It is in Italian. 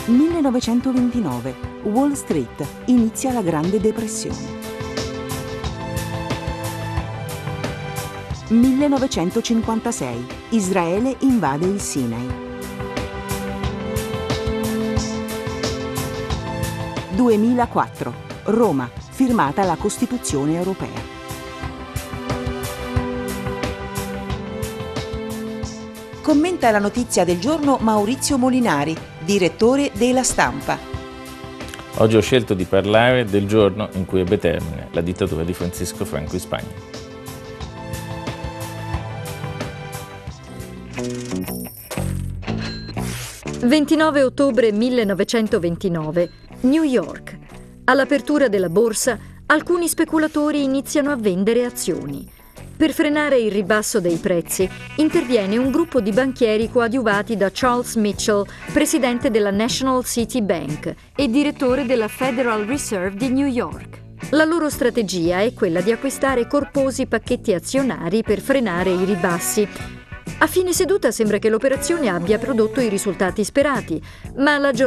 1929. Wall Street. Inizia la Grande Depressione. 1956. Israele invade il Sinai. 2004. Roma. Firmata la Costituzione europea. Commenta la notizia del giorno Maurizio Molinari, direttore della Stampa. Oggi ho scelto di parlare del giorno in cui ebbe termine la dittatura di Francisco Franco in Spagna. «29 ottobre 1929, New York. All'apertura della borsa, alcuni speculatori iniziano a vendere azioni. Per frenare il ribasso dei prezzi, interviene un gruppo di banchieri coadiuvati da Charles Mitchell, presidente della National City Bank e direttore della Federal Reserve di New York. La loro strategia è quella di acquistare corposi pacchetti azionari per frenare i ribassi. A fine seduta sembra che l'operazione abbia prodotto i risultati sperati, ma la